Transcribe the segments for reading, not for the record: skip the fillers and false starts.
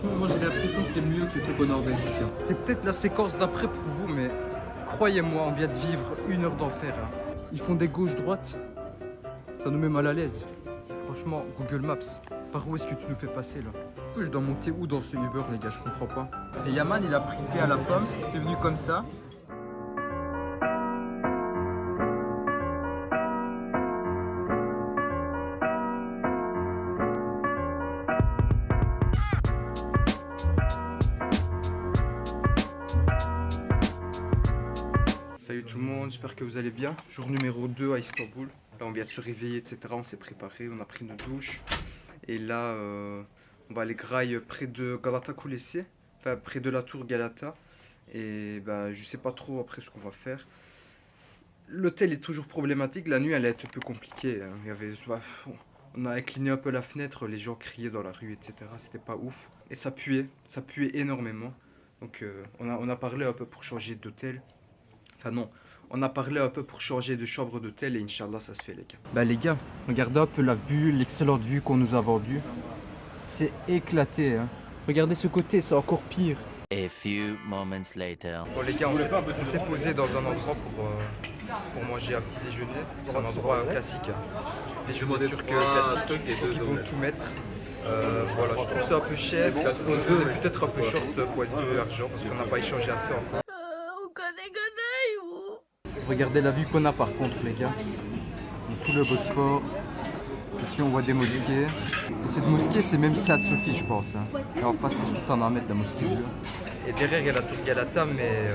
Moi j'ai l'impression que c'est mieux que ce qu'on a en Belgique. C'est peut-être la séquence d'après pour vous, mais croyez-moi, on vient de vivre 1 heure d'enfer. Ils font des gauches-droites, ça nous met mal à l'aise. Franchement, Google Maps, par où est-ce que tu nous fais passer là? Je dois monter où dans ce Uber les gars, je comprends pas. Et Yaman il a pris thé à la pomme, c'est venu comme ça. Salut tout le monde, j'espère que vous allez bien. Jour numéro 2 à Istanbul. Là on vient de se réveiller, etc. On s'est préparé, on a pris une douche. Et là on va aller graille près de Galata Kulesi. Enfin près de la tour Galata. Et bah je sais pas trop après ce qu'on va faire. L'hôtel est toujours problématique, la nuit elle est un peu compliquée. Il y avait, on a incliné un peu la fenêtre, les gens criaient dans la rue, etc. C'était pas ouf. Et ça puait énormément. Donc on a parlé un peu pour changer d'hôtel. Enfin non, on a parlé un peu pour changer de chambre d'hôtel et Inch'Allah ça se fait les gars. Bah les gars, regardez un peu la vue, l'excellente vue qu'on nous a vendue. C'est éclaté hein. Regardez ce côté, c'est encore pire. A few moments later. Bon les gars, on s'est posé dans un endroit pour manger un petit déjeuner. C'est un endroit classique. Hein. Déjeuner turc classique, donc ils vont tout mettre. Voilà, je trouve ça un peu cher. On est peut-être un peu short point de vue argent parce qu'on n'a pas échangé assez encore. Regardez la vue qu'on a par contre les gars. Donc, tout le Bosphore. Ici on voit des mosquées. Et cette mosquée c'est même Saad Sophie je pense. Hein. Et en face c'est Sultan Ahmed la mosquée bleue. Et derrière il y a la tour Galata mais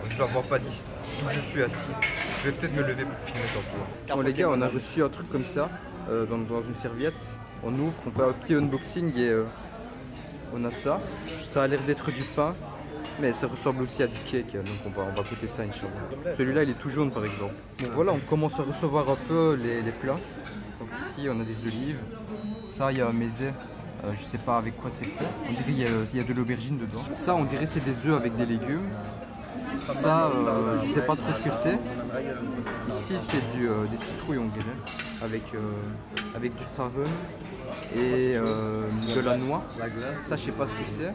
je ne la vois pas d'ici. Je suis assis. Je vais peut-être me lever pour filmer tantôt. Bon les gars on a reçu un truc comme ça dans une serviette. On ouvre, on fait un petit unboxing et on a ça. Ça a l'air d'être du pain. Mais ça ressemble aussi à du cake, donc on va goûter ça Inch'Allah. Celui-là il est tout jaune par exemple. Donc voilà, on commence à recevoir un peu les plats. Donc ici on a des olives, ça il y a un mezze, je sais pas avec quoi c'est fait. On dirait il y a de l'aubergine dedans. Ça on dirait c'est des œufs avec des légumes. Ça je sais pas trop ce que c'est. Ici c'est des citrouilles on dirait, avec du tarum et de la noix. Ça je sais pas ce que c'est.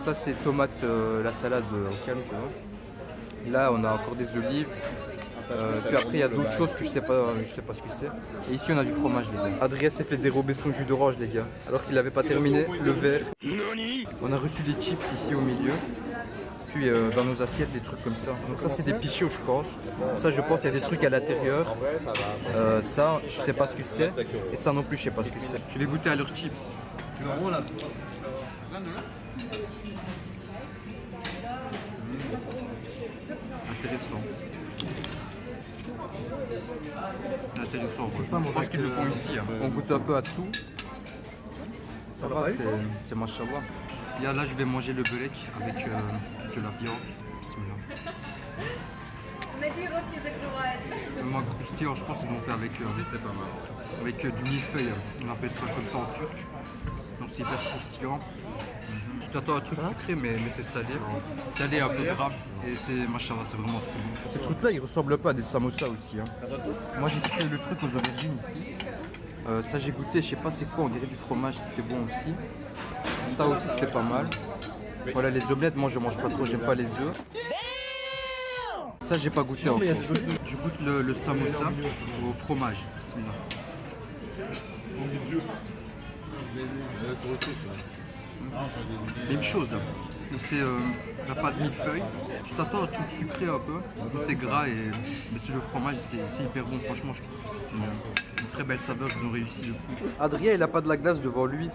Ça c'est tomate, la salade au calme tu vois. Là on a encore des olives. Puis après il y a d'autres choses que je sais pas ce que c'est. Et ici on a du fromage les gars. Adrien s'est fait dérober son jus d'orange les gars. Alors qu'il n'avait pas terminé le verre. On a reçu des chips ici au milieu. Puis dans nos assiettes des trucs comme ça. Donc ça c'est des pichos je pense. Ça je pense il y a des trucs à l'intérieur. Ça je sais pas ce que c'est. Et ça non plus je sais pas ce que c'est. Je vais goûter à leurs chips. Intéressant. Intéressant. Je pense qu'ils le font ici. Hein. On goûte un peu à tout. Ça va, c'est machallah. Là je vais manger le belek avec toute la viande. Bismillah. Moi croustillant, je pense qu'ils l'ont fait avec du millefeuille. On appelle ça comme ça en turc. Donc c'est hyper croustillant. Tu t'attends à un truc sucré mais c'est salé. Salé un peu gras et c'est machallah, c'est vraiment très bon. Ces trucs là ils ressemblent pas à des samosas aussi. Hein. Moi j'ai kiffé le truc aux aubergines ici. Ça j'ai goûté, je sais pas c'est quoi, on dirait du fromage, c'était bon aussi. Ça aussi c'était pas mal. Voilà les omelettes, moi je mange pas trop, j'aime pas les œufs. Ça j'ai pas goûté encore. Je goûte le samosa au fromage. Même chose. C'est la pâte millefeuille. Tu t'attends à un truc sucré un peu, mais c'est gras mais c'est le fromage, c'est hyper bon. Franchement, je trouve que c'est une très belle saveur. Ils ont réussi le coup. Adrien, il a pas de la glace devant lui.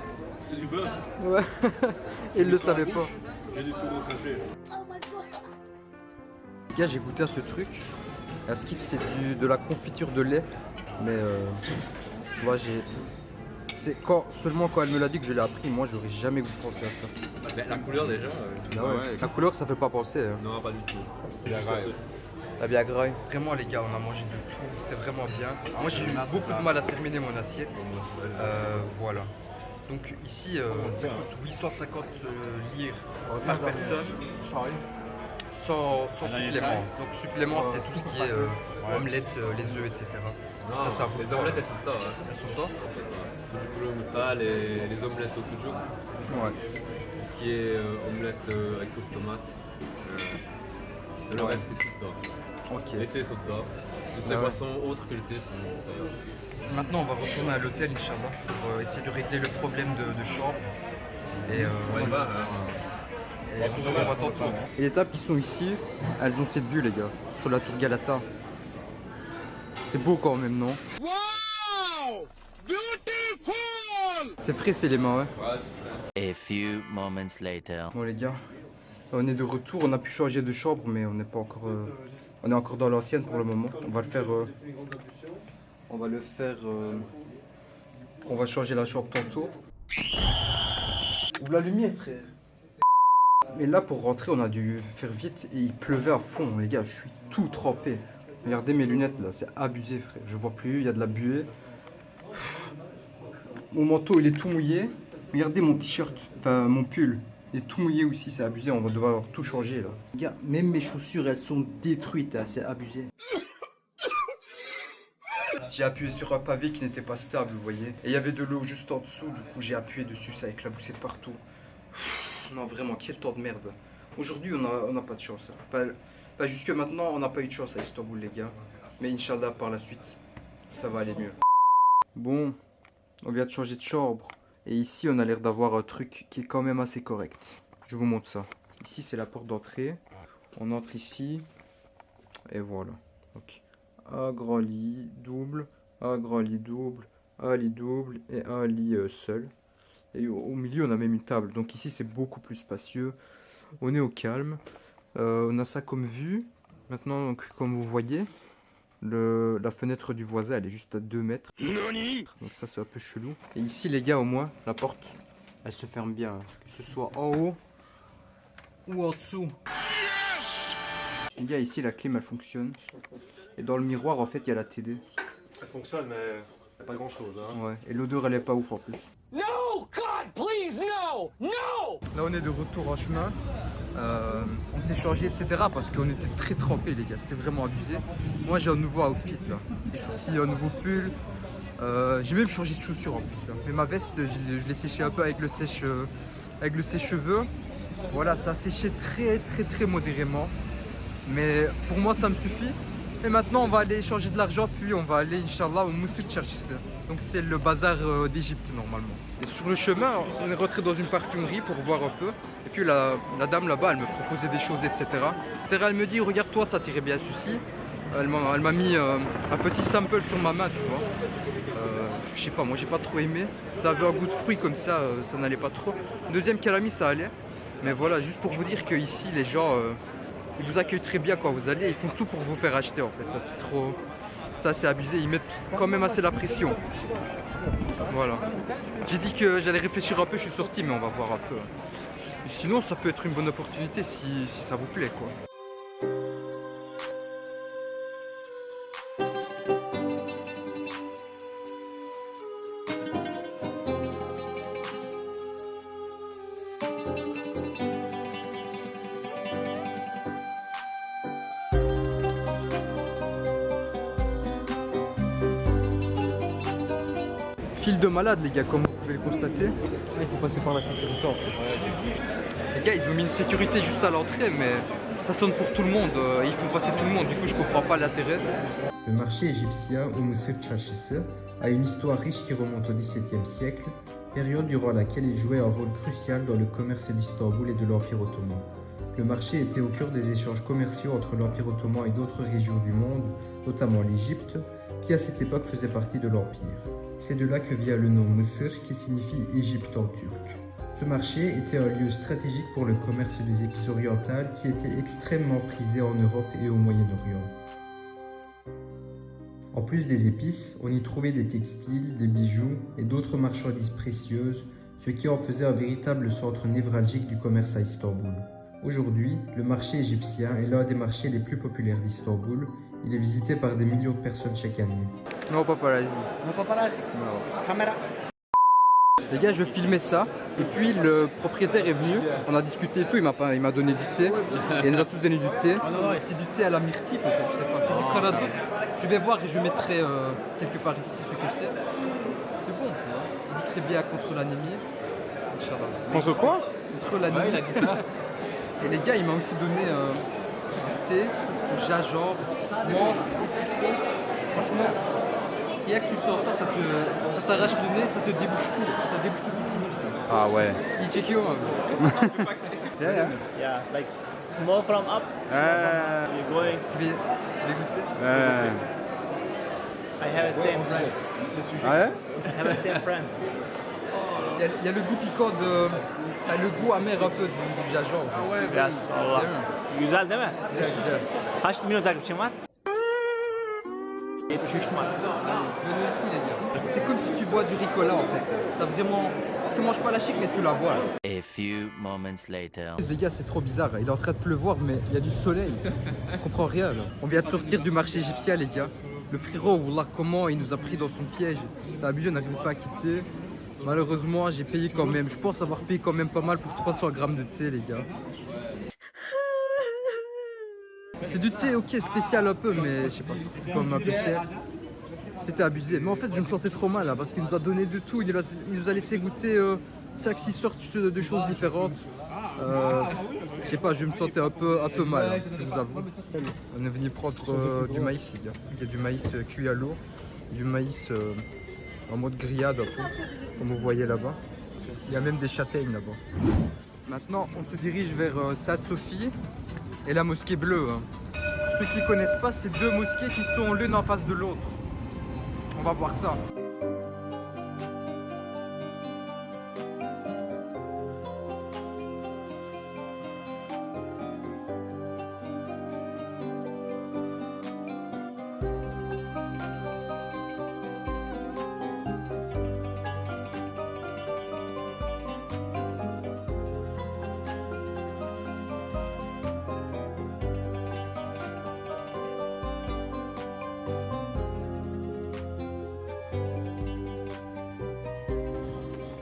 C'est du beurre. Ouais. Il le savait pas. J'ai du tout café. Les gars, j'ai goûté à ce truc. À skip, c'est de la confiture de lait, mais moi c'est seulement quand elle me l'a dit que je l'ai appris. Moi, j'aurais jamais pensé à ça. La couleur déjà. La couleur, ça fait pas penser. Hein. Non, pas du tout. La Viagra. Vraiment, les gars, on a mangé de tout. C'était vraiment bien. Moi, j'ai eu beaucoup de mal à terminer mon assiette. Voilà. Donc ici, ça coûte 850 lire par personne. sans supplément. Donc supplément c'est tout ce qui est omelette, les œufs, etc. Non, ça les omelettes elles sont dedans. Hein. Elles sont dedans. Fujikuro les omelettes au fujuk. Ouais. Tout ce qui est omelette avec sauce tomate. Le Ouais. reste est tout dedans. Ok. Les thés sont dedans. Toutes les Ouais. boissons autres que le thé sont d'ailleurs. Maintenant on va retourner à l'hôtel Inch'Allah pour essayer de régler le problème de chambre. Et Ouais, bah, et on se revoit tantôt. Et les tables qui sont ici, elles ont cette vue les gars, sur la tour Galata. C'est beau quand même, non? Wow! Beautiful! C'est frais, c'est les mains, ouais. ouais, c'est A few moments later. Bon les gars, on est de retour, on a pu changer de chambre mais on n'est pas encore... on est encore dans l'ancienne pour le moment. On va le faire... on va le faire... on va changer la chambre tantôt. Ouvre la lumière frère. Mais là pour rentrer on a dû faire vite et il pleuvait à fond les gars, je suis tout trempé. Regardez mes lunettes là, c'est abusé frère, je vois plus, il y a de la buée. Mon manteau il est tout mouillé. Regardez mon t-shirt, enfin mon pull, il est tout mouillé aussi, c'est abusé, on va devoir tout changer là. Les gars, même mes chaussures elles sont détruites, hein, c'est abusé. J'ai appuyé sur un pavé qui n'était pas stable, vous voyez. Et il y avait de l'eau juste en dessous, du coup j'ai appuyé dessus, ça a éclaboussé partout. Non vraiment, quel temps de merde. Aujourd'hui on n'a pas de chance. Hein. Pas jusque maintenant, on n'a pas eu de chance à Istanbul les gars. Mais Inch'Allah par la suite, ça va aller mieux. Bon, on vient de changer de chambre. Et ici on a l'air d'avoir un truc qui est quand même assez correct. Je vous montre ça. Ici c'est la porte d'entrée. On entre ici. Et voilà. Donc, un grand lit double, un grand lit double, un lit double et un lit seul. Et au milieu on a même une table. Donc ici c'est beaucoup plus spacieux. On est au calme. On a ça comme vue. Maintenant donc, comme vous voyez, la fenêtre du voisin elle est juste à 2 mètres. Donc ça c'est un peu chelou. Et ici les gars au moins la porte elle se ferme bien. Que ce soit en haut ou en dessous. Les gars ici la clim elle fonctionne. Et dans le miroir en fait il y a la télé. Ça fonctionne, mais c'est pas grand chose. Hein. Ouais. Et l'odeur elle est pas ouf en plus. No! God, please, no! No! Là on est de retour en chemin. On s'est changé etc. parce qu'on était très trempés les gars. C'était vraiment abusé. Moi j'ai un nouveau outfit là. J'ai sorti un nouveau pull. J'ai même changé de chaussures en plus. Hein. Mais ma veste je l'ai séché un peu avec le sèche-cheveux. Voilà, ça a séché très modérément. Mais pour moi ça me suffit. Et maintenant on va aller changer de l'argent puis on va aller Inch'Allah au Moussil Tcharchisse. Donc c'est le bazar d'Égypte normalement. Et sur le chemin on est rentré dans une parfumerie pour voir un peu. Et puis la dame là-bas elle me proposait des choses etc. Elle me dit regarde-toi ça t'irait bien ceci. Elle m'a mis un petit sample sur ma main tu vois. Je sais pas, moi j'ai pas trop aimé. Ça avait un goût de fruit comme ça, ça n'allait pas trop. Deuxième qu'elle a mis ça allait. Mais voilà, juste pour vous dire que ici les gens ils vous accueillent très bien quand vous allez, ils font tout pour vous faire acheter en fait. C'est trop. Ça c'est abusé, ils mettent quand même assez la pression. Voilà. J'ai dit que j'allais réfléchir un peu, je suis sorti, mais on va voir un peu. Sinon ça peut être une bonne opportunité si ça vous plaît quoi. File de malade les gars, comme vous pouvez le constater. Il faut passer par la sécurité en fait. Les gars ils ont mis une sécurité juste à l'entrée mais ça sonne pour tout le monde, ils font passer tout le monde, du coup je comprends pas l'intérêt. Le marché égyptien au Moussil Tcharchisse a une histoire riche qui remonte au XVIIe siècle, période durant laquelle il jouait un rôle crucial dans le commerce d'Istanbul et de l'Empire ottoman. Le marché était au cœur des échanges commerciaux entre l'Empire ottoman et d'autres régions du monde, notamment l'Égypte, qui à cette époque faisait partie de l'Empire. C'est de là que vient le nom Mısır qui signifie Égypte en turc. Ce marché était un lieu stratégique pour le commerce des épices orientales qui était extrêmement prisé en Europe et au Moyen-Orient. En plus des épices, on y trouvait des textiles, des bijoux et d'autres marchandises précieuses, ce qui en faisait un véritable centre névralgique du commerce à Istanbul. Aujourd'hui, le marché égyptien est l'un des marchés les plus populaires d'Istanbul. Il est visité par des millions de personnes chaque année. No paparazzi. No paparazzi. No. It's camera. Les gars, je filmais ça, et puis le propriétaire est venu, on a discuté et tout, il m'a donné du thé, et il nous a tous donné du thé. C'est du thé à la myrtille peut-être, je sais pas, c'est du canadoute. Je vais voir et je mettrai quelque part ici ce que c'est. C'est bon, tu vois. Il dit que c'est bien contre l'anémie. Inch'Allah. Contre quoi? Contre l'anémie. Et les gars, il m'a aussi donné du thé, gingembre, menthe et citron. Franchement, rien que tu sors ça, ça t'arrache le nez, ça te débouche tout. Ça débouche toutes les sinus. Ah ouais. Il check you, hein. Yeah. Yeah, like small from up. You're going. Je vais goûter. I have a same friend. Ah ouais? I have a same friend. Il y a le goût piquant t'as le goût amer un peu du gingembre. Ah ouais, Yes, Allah. Güzel değil mi? Güzel, güzel. Kaç milyon takipçin var? 73 var. Venez ici, les gars. C'est comme si tu bois du ricola en fait. Ça vraiment. Tu manges pas la chic, mais tu la vois. Là. A few moments later. Les gars, c'est trop bizarre. Il est en train de pleuvoir, mais il y a du soleil. On comprend rien là. On vient de sortir du marché égyptien, les gars. Le frérot, wallah, comment il nous a pris dans son piège. T'as abusé, on n'arrive pas à quitter. Malheureusement, j'ai payé quand même. Je pense avoir payé quand même pas mal pour 300 grammes de thé, les gars. C'est du thé, ok, spécial un peu, mais je sais pas, c'est quand même un peu cher. C'était abusé. Mais en fait, je me sentais trop mal là, parce qu'il nous a donné de tout. Il nous a laissé goûter 5-6 sortes de choses différentes. Je sais pas, je me sentais un peu mal, hein, je vous avoue. On est venu prendre du maïs, les gars. Il y a du maïs cuit à l'eau, du maïs en mode grillade, un peu, comme vous voyez là-bas. Il y a même des châtaignes là-bas. Maintenant, on se dirige vers Saad Sophie et la mosquée bleue. Hein. Pour ceux qui ne connaissent pas, c'est deux mosquées qui sont l'une en face de l'autre. On va voir ça.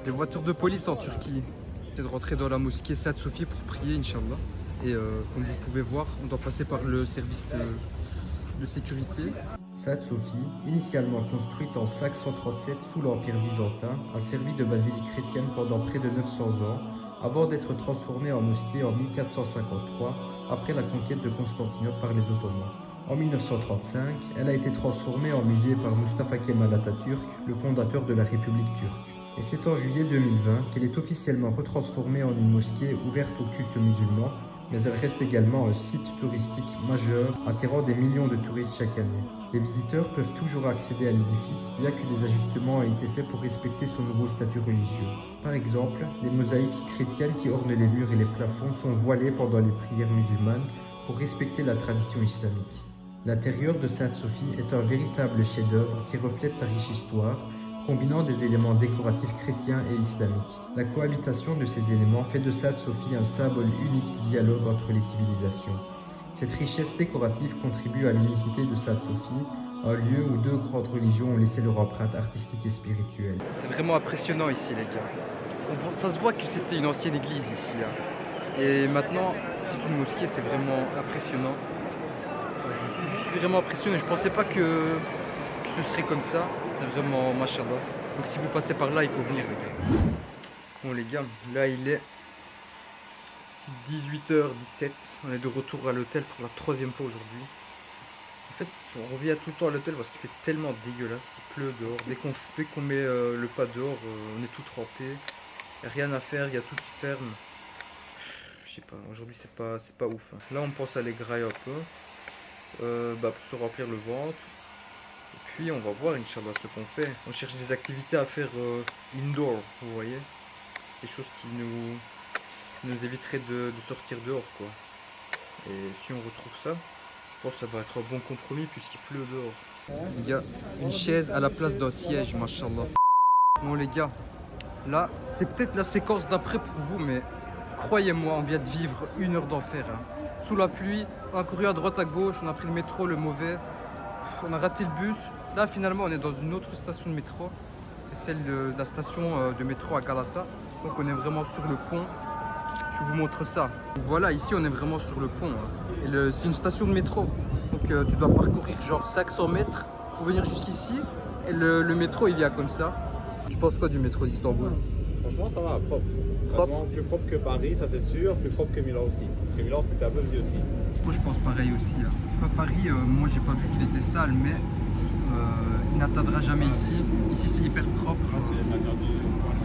Les voitures de police en Turquie. C'est de rentrer dans la mosquée Saad Sophie pour prier, Inch'Allah. Et comme vous pouvez voir, on doit passer par le service de sécurité. Saad Sophie, initialement construite en 537 sous l'Empire byzantin, a servi de basilique chrétienne pendant près de 900 ans, avant d'être transformée en mosquée en 1453, après la conquête de Constantinople par les Ottomans. En 1935, elle a été transformée en musée par Mustafa Kemal Atatürk, le fondateur de la République turque. Et c'est en juillet 2020 qu'elle est officiellement retransformée en une mosquée ouverte au culte musulman, mais elle reste également un site touristique majeur, attirant des millions de touristes chaque année. Les visiteurs peuvent toujours accéder à l'édifice, bien que des ajustements aient été faits pour respecter son nouveau statut religieux. Par exemple, les mosaïques chrétiennes qui ornent les murs et les plafonds sont voilées pendant les prières musulmanes pour respecter la tradition islamique. L'intérieur de Saad Sophie est un véritable chef-d'œuvre qui reflète sa riche histoire, combinant des éléments décoratifs chrétiens et islamiques. La cohabitation de ces éléments fait de Saad Sophie un symbole unique du dialogue entre les civilisations. Cette richesse décorative contribue à l'unicité de Saad Sophie, un lieu où deux grandes religions ont laissé leur empreinte artistique et spirituelle. C'est vraiment impressionnant ici, les gars. Ça se voit que c'était une ancienne église ici. Hein. Et maintenant, c'est une mosquée, c'est vraiment impressionnant. Je suis vraiment impressionné, je ne pensais pas que ce serait comme ça. Vraiment, machallah. Donc si vous passez par là, il faut venir, les gars. Bon, les gars, là il est 18h17. On est de retour à l'hôtel pour la troisième fois aujourd'hui. En fait, on revient tout le temps à l'hôtel parce qu'il fait tellement dégueulasse. Il pleut dehors. Dès qu'on met le pas dehors, on est tout trempé. Il n'y a rien à faire, il y a tout qui ferme. Je sais pas, aujourd'hui c'est pas ouf. Hein. Là, on pense aller grailler un peu pour se remplir le ventre. Et puis on va voir, Inch'Allah, ce qu'on fait. On cherche des activités à faire indoor, vous voyez. Des choses qui nous éviteraient de sortir dehors, quoi. Et si on retrouve ça, je pense que ça va être un bon compromis puisqu'il pleut dehors. Il y a une chaise à la place d'un siège, machallah. Bon les gars, là, c'est peut-être la séquence d'après pour vous, mais croyez-moi, on vient de vivre une heure d'enfer. Hein. Sous la pluie, on a couru à droite à gauche, on a pris le métro, le mauvais. On a raté le bus. Là, finalement, on est dans une autre station de métro. C'est celle de la station de métro à Galata. Donc on est vraiment sur le pont. Je vous montre ça. Voilà, ici on est vraiment sur le pont. Et c'est une station de métro. Donc tu dois parcourir genre 500 mètres pour venir jusqu'ici. Et le métro il vient comme ça. Tu penses quoi du métro d'Istanbul? Franchement, ça va, propre. Propre. Vraiment plus propre que Paris, ça c'est sûr, plus propre que Milan aussi. Parce que Milan c'était un peu vieux aussi. Moi je pense pareil aussi. Là. Paris, moi j'ai pas vu qu'il était sale, mais il n'atteindra jamais ici. Ici c'est hyper propre.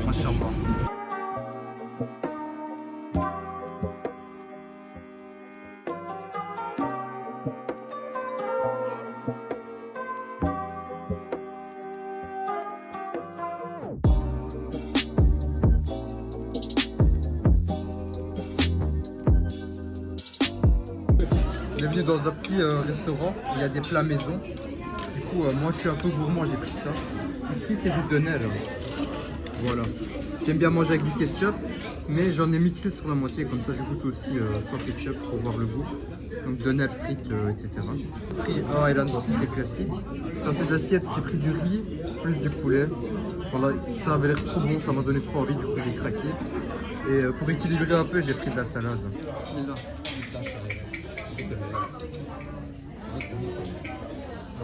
Machallah. On est venu dans un petit restaurant, il y a des plats maison. Du coup, moi je suis un peu gourmand, j'ai pris ça. Ici c'est du doner. Voilà. J'aime bien manger avec du ketchup, mais j'en ai mis dessus sur la moitié, comme ça je goûte aussi sans ketchup pour voir le goût. Donc doner, frites, etc. J'ai pris un Ayran parce que c'est classique. Dans cette assiette, j'ai pris du riz, plus du poulet. Voilà, ça avait l'air trop bon, ça m'a donné trop envie, du coup j'ai craqué. Et pour équilibrer un peu, j'ai pris de la salade. Bismillah.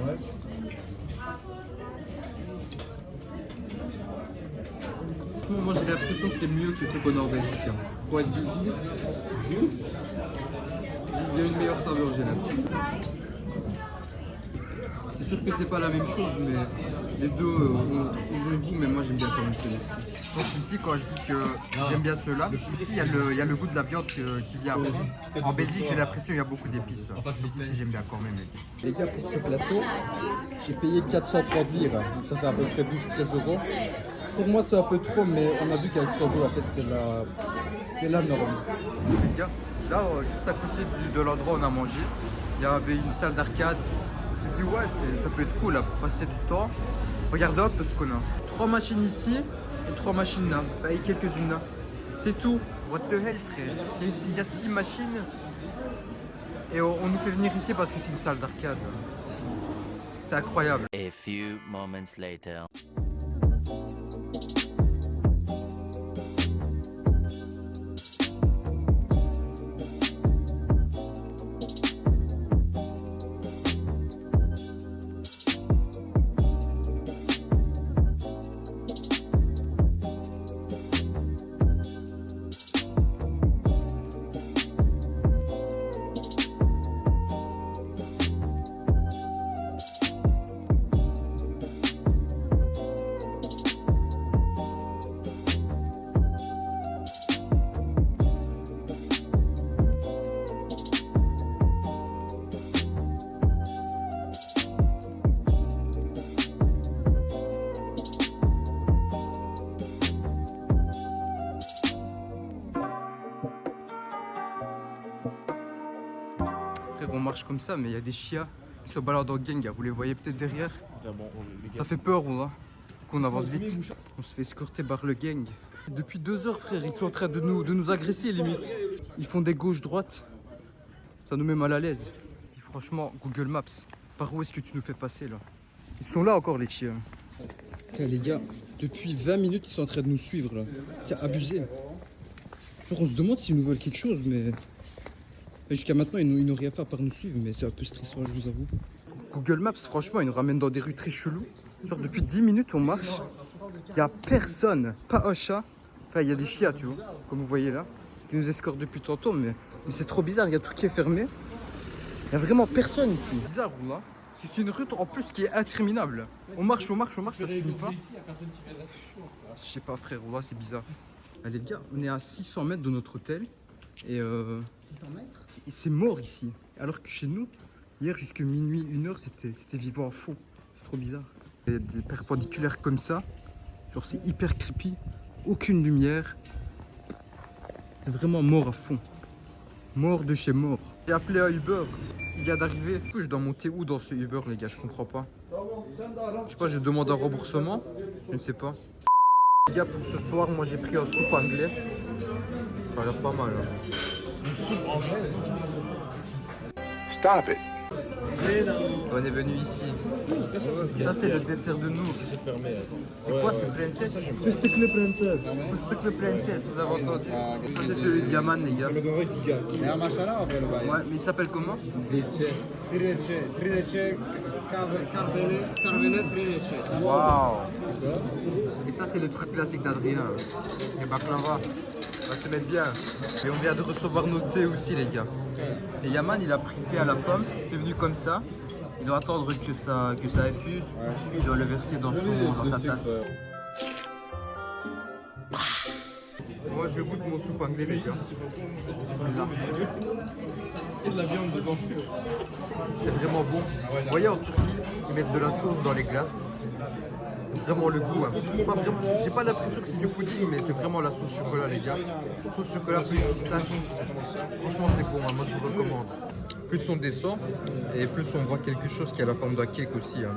Ouais. Moi j'ai l'impression que c'est mieux que ce qu'on a en Belgique. Hein. Pour être vegan, il y a une meilleure saveur, j'ai l'impression. C'est sûr que c'est pas la même chose, mais les deux ont bon goût, mais moi j'aime bien quand même celui-ci. Donc ici, quand je dis que j'aime bien ceux-là, ici il y a le goût de la viande qui vient avec. En Belgique, j'ai l'impression qu'il y a beaucoup d'épices. Ici, j'aime bien quand même. Les gars, pour ce plateau, j'ai payé 430 lire, donc ça fait à peu près 12-13 euros. Pour moi, c'est un peu trop, mais on a vu qu'à Istanbul, en fait, c'est la norme. Les gars, là, juste à côté de l'endroit où on a mangé, il y avait une salle d'arcade. On s'est dit, ouais, ça peut être cool là, pour passer du temps. Regardez un peu ce qu'on a. 3 machines ici et 3 machines là. Et quelques-unes là. C'est tout. What the hell, frère. Il y a 6 machines. Et on nous fait venir ici parce que c'est une salle d'arcade. C'est incroyable. A few moments later. On marche comme ça, mais il y a des chiens qui se baladent en gang. Vous les voyez peut-être derrière. Ça fait peur, on qu'on avance vite. On se fait escorter par le gang. Depuis 2 heures, frère, ils sont en train de nous agresser limite. Ils font des gauches-droites. Ça nous met mal à l'aise. Et franchement, Google Maps, par où est-ce que tu nous fais passer là? Ils sont là encore les chiens. Putain, les gars, depuis 20 minutes, ils sont en train de nous suivre là. C'est abusé. Genre, on se demande s'ils nous veulent quelque chose, mais jusqu'à maintenant, ils n'ont rien fait à part nous suivre, mais c'est un peu stressant, je vous avoue. Google Maps, franchement, il nous ramène dans des rues très cheloues. Genre, depuis 10 minutes, on marche. Il n'y a personne, pas un chat. Enfin, il y a des chiens, tu vois, comme vous voyez là, qui nous escortent depuis tantôt, mais c'est trop bizarre. Il y a tout qui est fermé. Il n'y a vraiment personne ici. Bizarre, là. C'est une route en plus qui est interminable. On marche, ça se finit pas. Je sais pas, frère, là, c'est bizarre. Allez, les gars, on est à 600 mètres de notre hôtel. Et 600 mètres, c'est mort ici. Alors que chez nous, hier jusqu'à minuit, 1h, c'était vivant à fond. C'est trop bizarre. Il y a des perpendiculaires comme ça. Genre c'est hyper creepy. Aucune lumière. C'est vraiment mort à fond. Mort de chez mort. J'ai appelé un Uber. Il vient d'arriver. Du coup, je dois monter où dans ce Uber, les gars? Je comprends pas. Je sais pas, je demande un remboursement. Je ne sais pas. Les gars, pour ce soir, moi j'ai pris un soupe anglais. Ça a l'air pas mal. Hein. Une soupe anglaise. Stop it. On est venu ici. Ça c'est le dessert de nous. C'est quoi, c'est princesse? Fıstıklı prenses. Fıstıklı princesse, vous avez entendu? Ça c'est celui de Yaman les gars. Ouais, mais il s'appelle comment? Waouh. Et ça c'est le truc classique d'Adrien. Et baklava. On va se mettre bien. Et on vient de recevoir nos thés aussi les gars. Et Yaman il a pris thé à la pomme, c'est venu comme ça. Il doit attendre que ça infuse, puis il doit le verser dans sa tasse. Moi je goûte mon soupe anglais les gars. Bismillah. Et de la viande dedans. C'est vraiment bon. Vous voyez en Turquie, ils mettent de la sauce dans les glaces. C'est vraiment le goût. Hein. J'ai pas l'impression que c'est du pudding, mais c'est vraiment la sauce chocolat les gars. Sauce chocolat plus pistache. Franchement c'est bon, hein. Moi je vous recommande. Plus on descend et plus on voit quelque chose qui a la forme d'un cake aussi. Hein.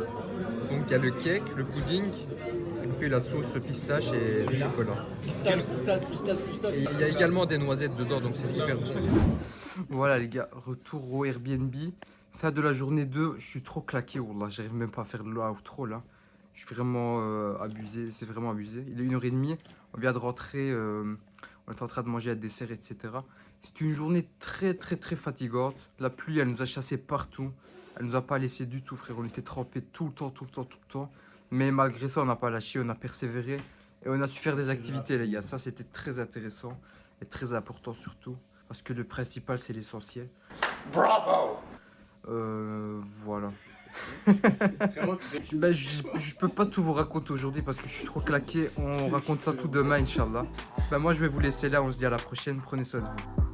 Donc il y a le cake, le pudding, puis la sauce pistache et le chocolat. Et il y a également des noisettes dedans, donc c'est hyper bon. Voilà les gars, retour au Airbnb. Fin de la journée 2, je suis trop claqué. Wallah, j'arrive même pas à faire le outro là. Je suis vraiment abusé, c'est vraiment abusé. Il est 1h30, on vient de rentrer, on est en train de manger un dessert, etc. C'était une journée très fatigante. La pluie, elle nous a chassés partout. Elle nous a pas laissé du tout, frère. On était trempés tout le temps. Mais malgré ça, on n'a pas lâché, on a persévéré. Et on a su faire des activités, les gars. Ça, c'était très intéressant et très important surtout. Parce que le principal, c'est l'essentiel. Bravo! Voilà. Ben, je peux pas tout vous raconter aujourd'hui parce que je suis trop claqué. On raconte ça tout demain, Inch'Allah. Ben, moi, je vais vous laisser là. On se dit à la prochaine. Prenez soin de vous.